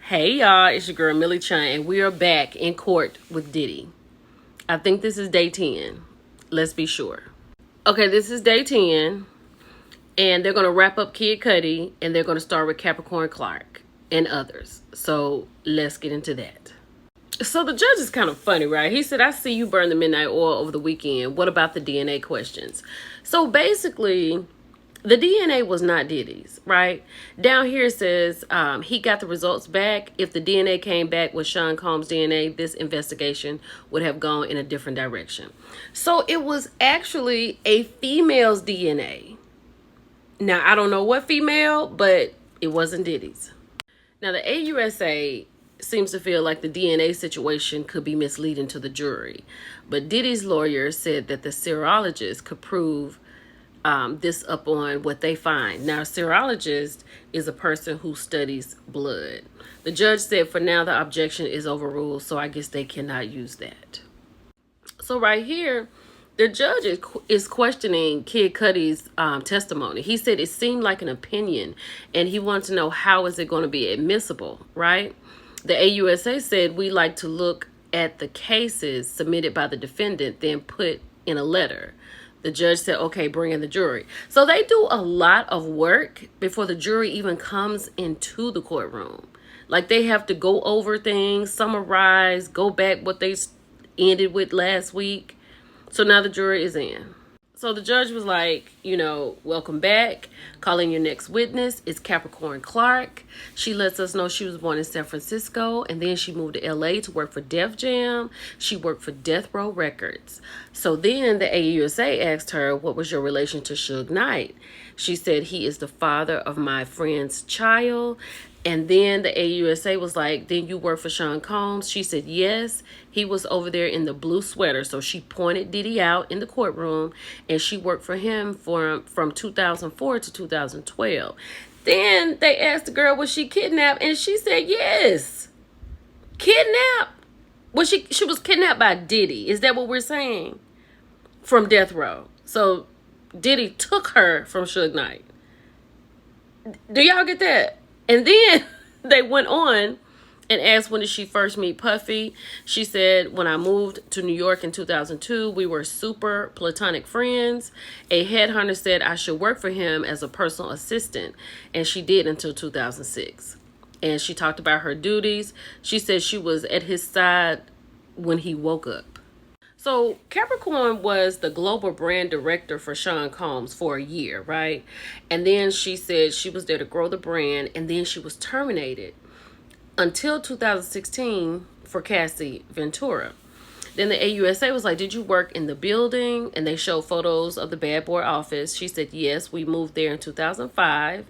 Hey y'all, it's your girl Millie Chun, and we are back in court with Diddy. I think this is day 10. Let's be sure. Okay, this is day 10, and they're going to wrap up Kid Cudi, and they're going to start with Capricorn Clark and others. So let's get into that. So the judge is kind of funny, right? He said, I see you burn the midnight oil over the weekend. What about the DNA questions? So basically, the DNA was not Diddy's, right? Down here it says he got the results back. If the DNA came back with Sean Combs' DNA, this investigation would have gone in a different direction. So it was actually a female's DNA. Now, I don't know what female, but it wasn't Diddy's. Now, the AUSA seems to feel like the DNA situation could be misleading to the jury. But Diddy's lawyer said that the serologist could prove this up on what they find. Now, a serologist is a person who studies blood. The judge said for now the objection is overruled, so I guess they cannot use that. So right here, the judge is questioning Kid Cudi's testimony. He said it seemed like an opinion, and he wants to know how is it going to be admissible, right? The AUSA said we like to look at the cases submitted by the defendant, then put in a letter. The judge said, okay, bring in the jury. So they do a lot of work before the jury even comes into the courtroom. Like they have to go over things, summarize, go back what they ended with last week. So now the jury is in. So the judge was like, welcome back. Calling your next witness is Capricorn Clark. She lets us know she was born in San Francisco, and then she moved to LA to work for Def Jam. She worked for Death Row Records. So then the AUSA asked her, what was your relation to Suge Knight? She said, he is the father of my friend's child. And then the AUSA was like, then you work for Sean Combs? She said, yes, he was over there in the blue sweater. So she pointed Diddy out in the courtroom, and she worked for him from 2004 to 2012. Then they asked the girl, was she kidnapped? And she said, yes. Kidnapped? Well, she was kidnapped by Diddy. Is that what we're saying? From Death Row. So Diddy took her from Suge Knight. Do y'all get that? And then they went on and asked, when did she first meet Puffy? She said, when I moved to New York in 2002, we were super platonic friends. A headhunter said I should work for him as a personal assistant, and she did until 2006. And she talked about her duties. She said she was at his side when he woke up. So Capricorn was the global brand director for Sean Combs for a year, right? And then she said she was there to grow the brand, and then she was terminated until 2016 for Cassie Ventura. Then the AUSA was like, did you work in the building? And they showed photos of the Bad Boy office. She said, yes, we moved there in 2005.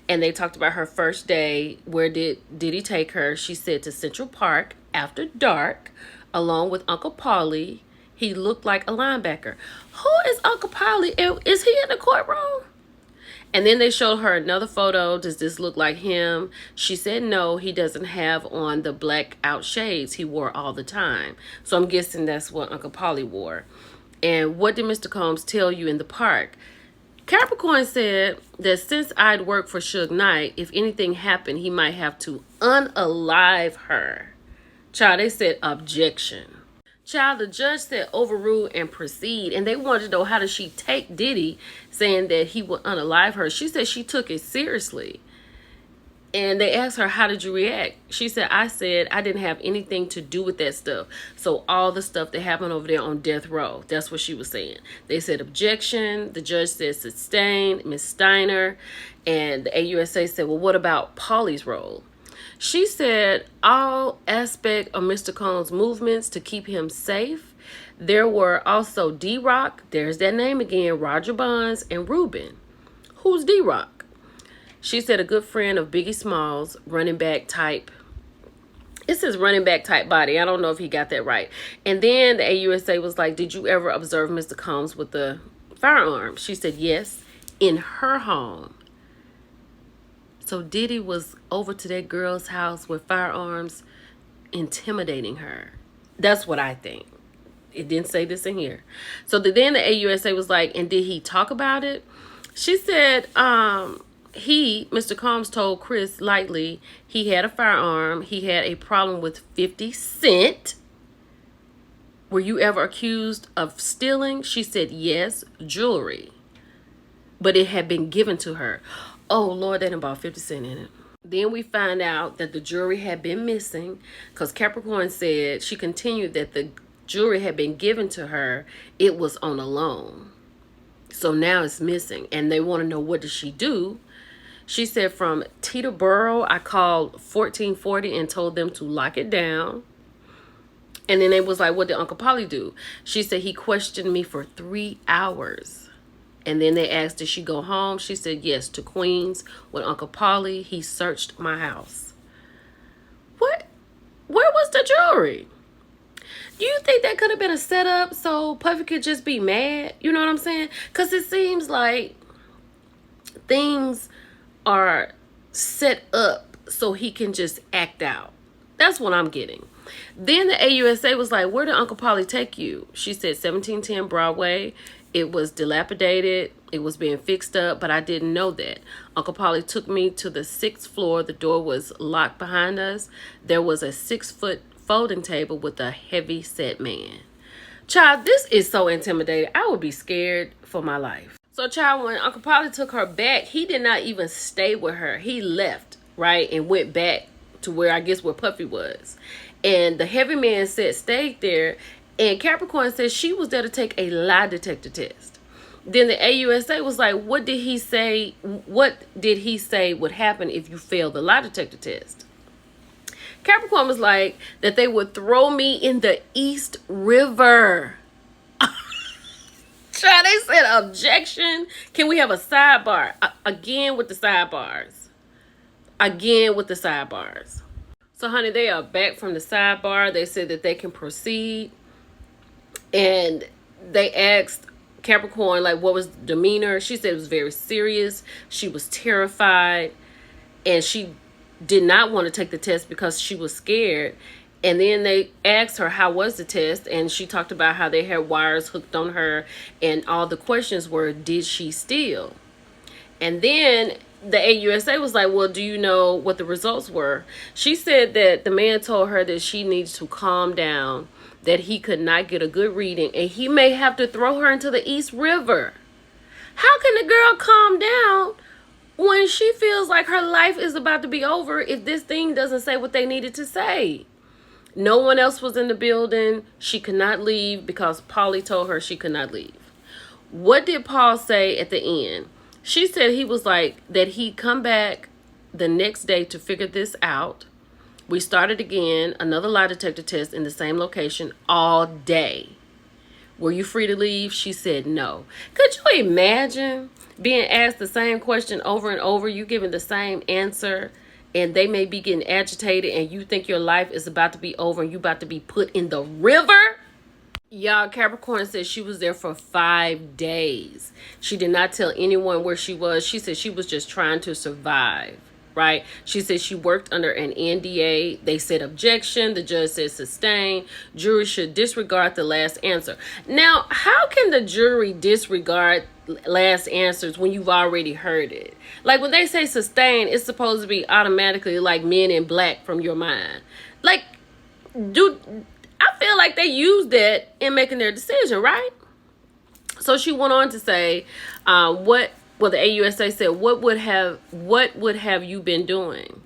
And they talked about her first day. Where did he take her? She said to Central Park after dark, along with Uncle Paulie. He looked like a linebacker. Who is Uncle Paulie? Is he in the courtroom? And then they showed her another photo. Does this look like him? She said no, he doesn't have on the black out shades he wore all the time. So I'm guessing that's what Uncle Paulie wore. And what did Mr. Combs tell you in the park? Capricorn said that since I'd worked for Suge Knight, if anything happened, he might have to unalive her. Child, they said objection. Child, the judge said overrule and proceed. And they wanted to know, how does she take Diddy saying that he would unalive her? She said she took it seriously. And they asked her, how did you react? She said, I said I didn't have anything to do with that stuff. So all the stuff that happened over there on death row, that's what she was saying. They said objection. The judge said sustained, Miss Steiner. And the AUSA said, well, what about Paulie's role? She said all aspect of Mr. Combs' movements to keep him safe. There were also D-Rock, there's that name again, Roger Bonds, and Ruben. Who's D-Rock? She said a good friend of Biggie Smalls, running back type. It says running back type body. I don't know if he got that right. And then the AUSA was like, did you ever observe Mr. Combs with the firearm? She said yes, in her home. So Diddy was over to that girl's house with firearms, intimidating her. That's what I think. It didn't say this in here. So then the AUSA was like, and did he talk about it? She said, Mr. Combs told Chris lightly he had a firearm. He had a problem with 50 Cent. Were you ever accused of stealing? She said, yes, jewelry. But it had been given to her. Oh, Lord, that about 50 Cent in it. Then we find out that the jewelry had been missing because Capricorn said, she continued that the jewelry had been given to her. It was on a loan. So now it's missing. And they want to know, what does she do? She said, from Teterboro, I called 1440 and told them to lock it down. And then it was like, what did Uncle Polly do? She said, he questioned me for 3 hours. And then they asked, did she go home? She said, yes, to Queens with Uncle Polly. He searched my house. What? Where was the jewelry? Do you think that could have been a setup so Puffy could just be mad? You know what I'm saying? Because it seems like things are set up so he can just act out. That's what I'm getting. Then the AUSA was like, where did Uncle Polly take you? She said 1710 Broadway. It was dilapidated. It was being fixed up, but I didn't know that. Uncle Polly took me to the 6th floor. The door was locked behind us. There was a 6-foot folding table with a heavy set man. Child, this is so intimidating. I would be scared for my life. So, child, when Uncle Polly took her back, he did not even stay with her. He left, right, and went back to where, I guess, where Puffy was. And the heavy man stayed there. And Capricorn said she was there to take a lie detector test. Then the AUSA was like, what did he say? What did he say would happen if you failed the lie detector test? Capricorn was like, that they would throw me in the East River. Child, they said objection. Can we have a sidebar? Again with the sidebars. Again with the sidebars. So, honey, they are back from the sidebar. They said that they can proceed. And they asked Capricorn, like, what was the demeanor? She said it was very serious. She was terrified. And she did not want to take the test because she was scared. And then they asked her, how was the test? And she talked about how they had wires hooked on her. And all the questions were, did she steal? And then the AUSA was like, well, do you know what the results were? She said that the man told her that she needs to calm down, that he could not get a good reading, and he may have to throw her into the East River. How can the girl calm down when she feels like her life is about to be over if this thing doesn't say what they needed to say? No one else was in the building. She could not leave because Polly told her she could not leave. What did Paul say at the end? She said he was like that he'd come back the next day to figure this out. We started again, another lie detector test in the same location all day. Were you free to leave? She said no. Could you imagine being asked the same question over and over, you giving the same answer, and they may be getting agitated and you think your life is about to be over and you about to be put in the river? Y'all, Capricorn said she was there for 5 days. She did not tell anyone where she was. She said she was just trying to survive, right? She said she worked under an NDA. They said objection. The judge said sustain. Jury should disregard the last answer. Now, how can the jury disregard last answers when you've already heard it? Like when they say sustain, it's supposed to be automatically like Men in Black from your mind. Like, I feel like they used that in making their decision, right? So she went on to say, the AUSA said, what would have you been doing?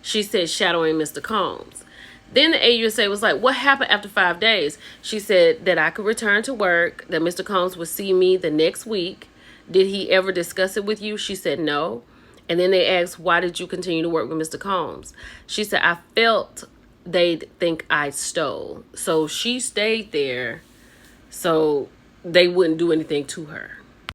She said, shadowing Mr. Combs. Then the AUSA was like, what happened after 5 days? She said that I could return to work, that Mr. Combs would see me the next week. Did he ever discuss it with you? She said no. And then they asked, why did you continue to work with Mr. Combs? She said, I felt they'd think I stole. So she stayed there so they wouldn't do anything to her.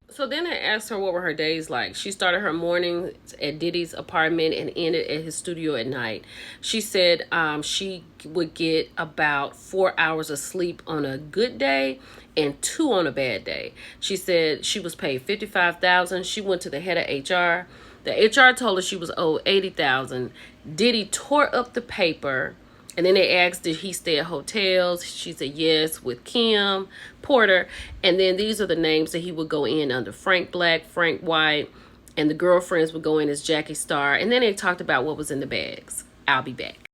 So then I asked her what were her days like. She started her mornings at Diddy's apartment and ended at his studio at night. She said she would get about 4 hours of sleep on a good day and 2 on a bad day. She said she was paid $55,000. She went to the head of HR. The HR told her she was owed $80,000. Diddy tore up the paper. And then they asked, did he stay at hotels? She said yes, with Kim Porter. And then these are the names that he would go in under: Frank Black, Frank White, And the girlfriends would go in as Jackie Star. And then they talked about what was in the bags. I'll be back.